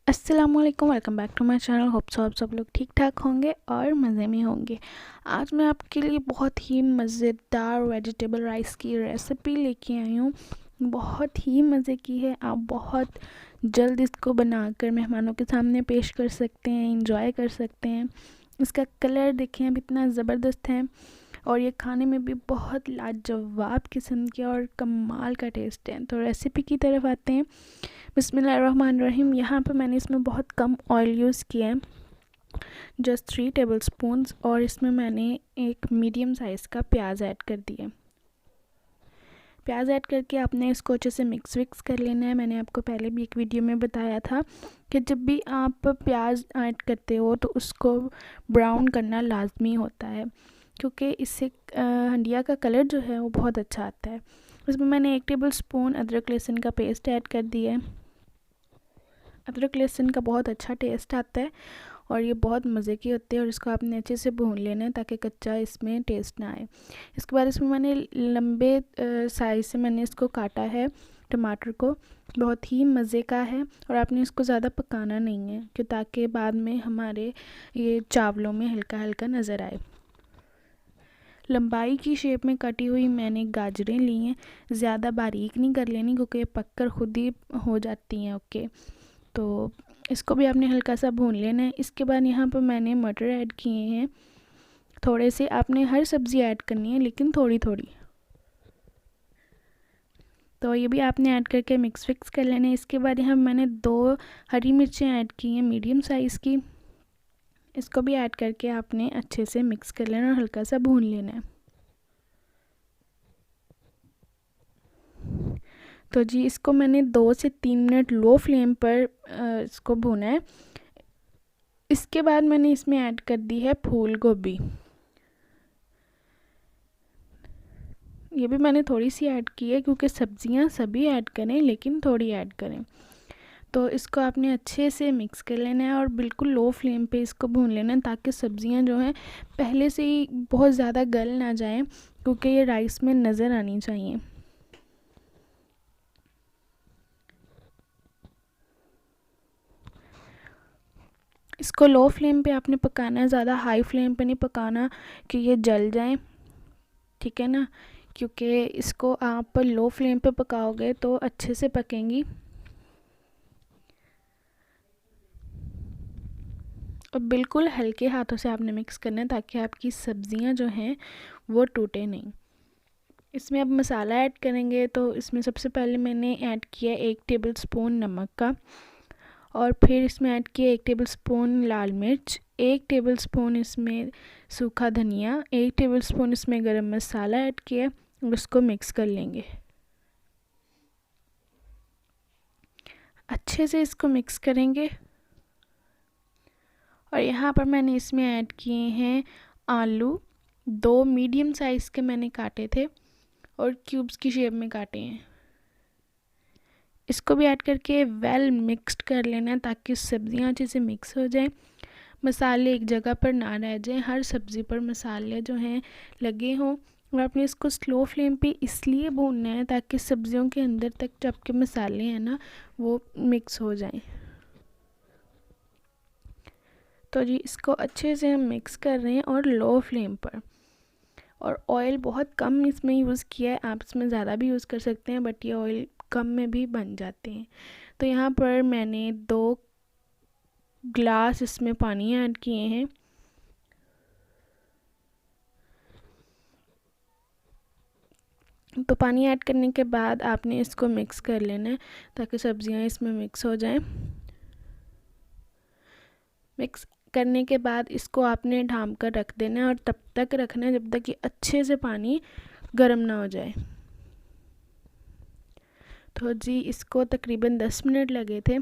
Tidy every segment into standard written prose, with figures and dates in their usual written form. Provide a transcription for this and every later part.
अस्सलामुअलैकुम, welcome back to my channel. Hope so आप सब लोग ठीक ठाक होंगे और मज़े में होंगे। आज मैं आपके लिए बहुत ही मज़ेदार वेजिटेबल राइस की रेसिपी लेके आई हूँ। बहुत ही मज़े की है। आप बहुत जल्द इसको बनाकर मेहमानों के सामने पेश कर सकते हैं, इंजॉय कर सकते हैं। इसका कलर देखें अब इतना ज़बरदस्त है और ये खाने में भी बहुत लाजवाब किस्म के और कमाल का टेस्ट है। तो रेसिपी की तरफ आते हैं। बिस्मिल्लाहिर्रहमानिर्रहीम। यहाँ पर मैंने इसमें बहुत कम ऑयल यूज़ किया है, जस्ट 3 टेबल स्पून्स, और इसमें मैंने एक मीडियम साइज़ का प्याज ऐड कर दिया। प्याज ऐड करके आपने इसको अच्छे से मिक्स विक्स कर लेना है। मैंने आपको पहले भी एक वीडियो में बताया था कि जब भी आप प्याज ऐड करते हो तो उसको ब्राउन करना लाजमी होता है, क्योंकि इससे हंडिया का कलर जो है वो बहुत अच्छा आता है। उसमें मैंने 1 टेबल स्पून अदरक लहसुन का पेस्ट ऐड कर दिया है। अदरक लहसुन का बहुत अच्छा टेस्ट आता है और ये बहुत मज़े की होती है, और इसको आपने अच्छे से भून लेना है ताकि कच्चा इसमें टेस्ट ना आए। इसके बाद इसमें मैंने लंबे साइज़ से मैंने इसको काटा है टमाटर को। बहुत ही मज़े का है और आपने इसको ज़्यादा पकाना नहीं है कि ताकि बाद में हमारे ये चावलों में हल्का हल्का नज़र आए। लंबाई की शेप में कटी हुई मैंने गाजरें ली हैं। ज़्यादा बारीक नहीं कर लेनी क्योंकि ये पककर खुद ही हो जाती हैं। ओके, तो इसको भी आपने हल्का सा भून लेना है। इसके बाद यहाँ पर मैंने मटर ऐड किए हैं थोड़े से। आपने हर सब्ज़ी ऐड करनी है लेकिन थोड़ी थोड़ी, तो ये भी आपने ऐड करके मिक्स फिक्स कर लेना है। इसके बाद यहाँ मैंने 2 हरी मिर्चें ऐड की हैं मीडियम साइज़ की। इसको भी ऐड करके आपने अच्छे से मिक्स कर लेना और हल्का सा भून लेना है। तो जी इसको मैंने 2 से 3 मिनट लो फ्लेम पर इसको भूना है। इसके बाद मैंने इसमें ऐड कर दी है फूल गोभी। ये भी मैंने थोड़ी सी ऐड की है क्योंकि सब्जियां सभी ऐड करें लेकिन थोड़ी ऐड करें। तो इसको आपने अच्छे से मिक्स कर लेना है और बिल्कुल लो फ्लेम पे इसको भून लेना है ताकि सब्जियां जो हैं पहले से ही बहुत ज़्यादा गल ना जाएं, क्योंकि ये राइस में नज़र आनी चाहिए। इसको लो फ्लेम पे आपने पकाना है, ज़्यादा हाई फ्लेम पे नहीं पकाना कि ये जल जाए, ठीक है ना। क्योंकि इसको आप लो फ्लेम पे पकाओगे तो अच्छे से पकेंगी। और बिल्कुल हल्के हाथों से आपने मिक्स करना है ताकि आपकी सब्जियां जो हैं वो टूटे नहीं। इसमें अब मसाला ऐड करेंगे, तो इसमें सबसे पहले मैंने ऐड किया 1 टेबल स्पून नमक का, और फिर इसमें ऐड किया 1 टेबल स्पून लाल मिर्च, 1 टेबल स्पून इसमें सूखा धनिया, 1 टेबल स्पून इसमें गरम मसाला ऐड किया और उसको मिक्स कर लेंगे। अच्छे से इसको मिक्स करेंगे। और यहाँ पर मैंने इसमें ऐड किए हैं आलू, 2 मीडियम साइज़ के मैंने काटे थे और क्यूब्स की शेप में काटे हैं। इसको भी ऐड करके वेल मिक्स्ड कर लेना है ताकि सब्जियां अच्छे से मिक्स हो जाएं, मसाले एक जगह पर ना रह जाएं, हर सब्ज़ी पर मसाले जो हैं लगे हों। और आपने इसको स्लो फ्लेम पे इसलिए भूनना है ताकि सब्जियों के अंदर तक जब के मसाले हैं ना वो मिक्स हो जाएं। तो जी इसको अच्छे से हम मिक्स कर रहे हैं और लो फ्लेम पर। और ऑयल बहुत कम इसमें यूज़ किया है, आप इसमें ज़्यादा भी यूज़ कर सकते हैं बट ये ऑयल कम में भी बन जाते हैं। तो यहाँ पर मैंने 2 ग्लास इसमें पानी ऐड किए हैं। तो पानी ऐड करने के बाद आपने इसको मिक्स कर लेना है ताकि सब्जियां इसमें मिक्स हो जाएं। मिक्स करने के बाद इसको आपने ढाँप कर रख देना है और तब तक रखना है जब तक कि अच्छे से पानी गर्म ना हो जाए। तो जी इसको तकरीबन 10 मिनट लगे थे।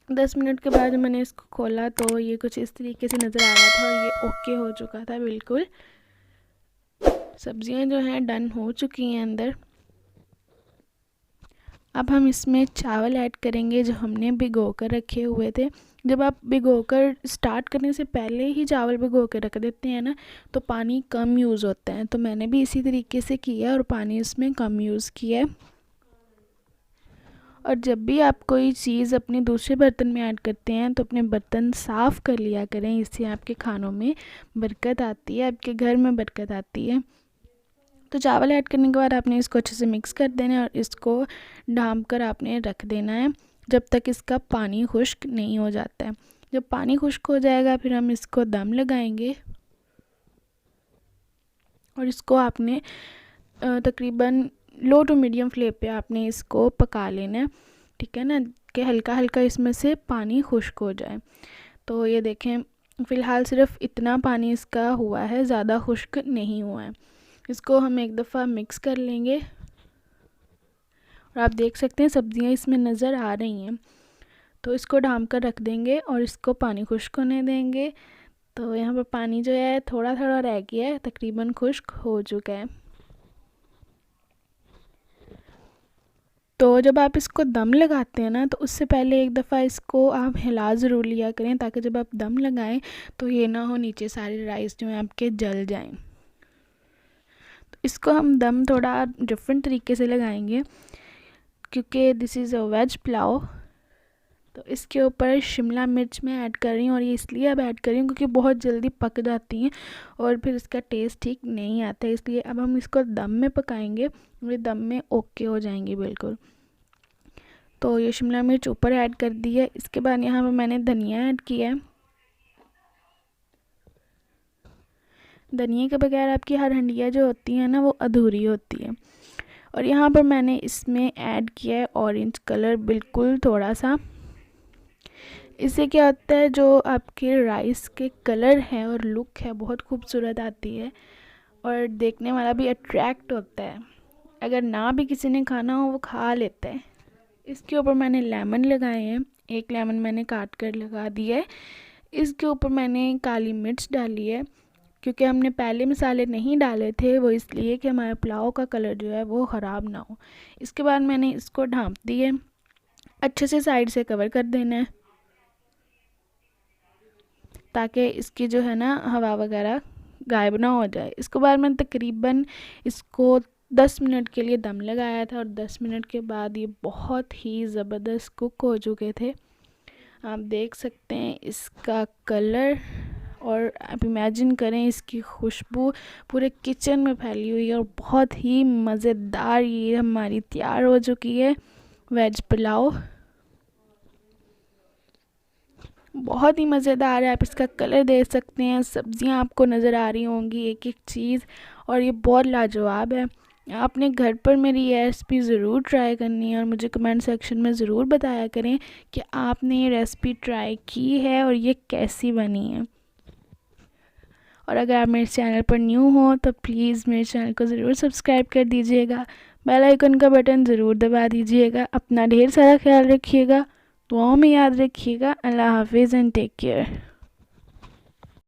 10 मिनट के बाद मैंने इसको खोला तो ये कुछ इस तरीके से नज़र आ रहा था और ये ओके हो चुका था बिल्कुल। सब्जियां जो हैं डन हो चुकी हैं अंदर। अब हम इसमें चावल ऐड करेंगे जो हमने भिगो कर रखे हुए थे। जब आप भिगोकर स्टार्ट करने से पहले ही चावल भिगो कर रख देते हैं ना तो पानी कम यूज़ होता है, तो मैंने भी इसी तरीके से किया और पानी इसमें कम यूज़ किया है। और जब भी आप कोई चीज़ अपने दूसरे बर्तन में ऐड करते हैं तो अपने बर्तन साफ़ कर लिया करें, इससे आपके खानों में बरकत आती है, आपके घर में बरकत आती है। तो चावल ऐड करने के बाद आपने इसको अच्छे से मिक्स कर देना है और इसको ढाँप कर आपने रख देना है जब तक इसका पानी खुश्क नहीं हो जाता है। जब पानी खुश्क हो जाएगा फिर हम इसको दम लगाएंगे और इसको आपने तकरीबन लो टू मीडियम फ्लेम पे आपने इसको पका लेना है, ठीक है ना, कि हल्का हल्का इसमें से पानी खुश्क हो जाए। तो ये देखें फ़िलहाल सिर्फ इतना पानी इसका हुआ है, ज़्यादा खुश्क नहीं हुआ है। इसको हम एक दफ़ा मिक्स कर लेंगे और आप देख सकते हैं सब्जियां इसमें नज़र आ रही हैं। तो इसको ढाँप कर रख देंगे और इसको पानी खुश्क होने देंगे। तो यहाँ पर पानी जो है थोड़ा थोड़ा रह गया है, तकरीबन खुश्क हो चुका है। तो जब आप इसको दम लगाते हैं ना तो उससे पहले एक दफ़ा इसको आप हिला ज़रूर लिया करें, ताकि जब आप दम लगाएं तो ये ना हो नीचे सारे राइस जो हैं आपके जल जाएं। तो इसको हम दम थोड़ा डिफरेंट तरीके से लगाएंगे क्योंकि this is a veg pulao. तो इसके ऊपर शिमला मिर्च मैं ऐड कर रही हूँ और ये इसलिए अब ऐड कर रही हूँ क्योंकि बहुत जल्दी पक जाती हैं और फिर इसका टेस्ट ठीक नहीं आता, इसलिए अब हम इसको दम में पकाएंगे और ये दम में ओके हो जाएंगी बिल्कुल। तो ये शिमला मिर्च ऊपर ऐड कर दी है। इसके बाद यहाँ पर मैंने धनिया ऐड किया है। धनिया के बगैर आपकी हर हंडिया जो होती है ना वो अधूरी होती है। और यहाँ पर मैंने इसमें ऐड किया है ऑरेंज कलर, बिल्कुल थोड़ा सा। इससे क्या होता है, जो आपके राइस के कलर है और लुक है बहुत खूबसूरत आती है और देखने वाला भी अट्रैक्ट होता है। अगर ना भी किसी ने खाना हो वो खा लेता है। इसके ऊपर मैंने लेमन लगाए हैं, एक लेमन मैंने काट कर लगा दिया है। इसके ऊपर मैंने काली मिर्च डाली है क्योंकि हमने पहले मसाले नहीं डाले थे, वो इसलिए कि हमारे पुलाव का कलर जो है वो ख़राब ना हो। इसके बाद मैंने इसको ढाँप दिए, अच्छे से साइड से कवर कर देना है ताकि इसकी जो है ना हवा वगैरह गायब ना हो जाए। इसके बाद मैंने तकरीबन इसको 10 मिनट के लिए दम लगाया था और 10 मिनट के बाद ये बहुत ही ज़बरदस्त कुक हो चुके थे। आप देख सकते हैं इसका कलर और आप इमेजिन करें इसकी खुशबू पूरे किचन में फैली हुई है और बहुत ही मज़ेदार ये हमारी तैयार हो चुकी है वेज पुलाव। बहुत ही मज़ेदार है, आप इसका कलर देख सकते हैं, सब्जियां आपको नज़र आ रही होंगी एक एक चीज़, और ये बहुत लाजवाब है। आपने घर पर मेरी ये रेसिपी ज़रूर ट्राई करनी है और मुझे कमेंट सेक्शन में ज़रूर बताया करें कि आपने ये रेसिपी ट्राई की है और ये कैसी बनी है। और अगर आप मेरे चैनल पर न्यू हो तो प्लीज़ मेरे चैनल को ज़रूर सब्सक्राइब कर दीजिएगा, बेल आइकन का बटन ज़रूर दबा दीजिएगा। अपना ढेर सारा ख्याल रखिएगा, दुआओं में याद रखिएगा। अल्लाह हाफिज़ एंड टेक केयर।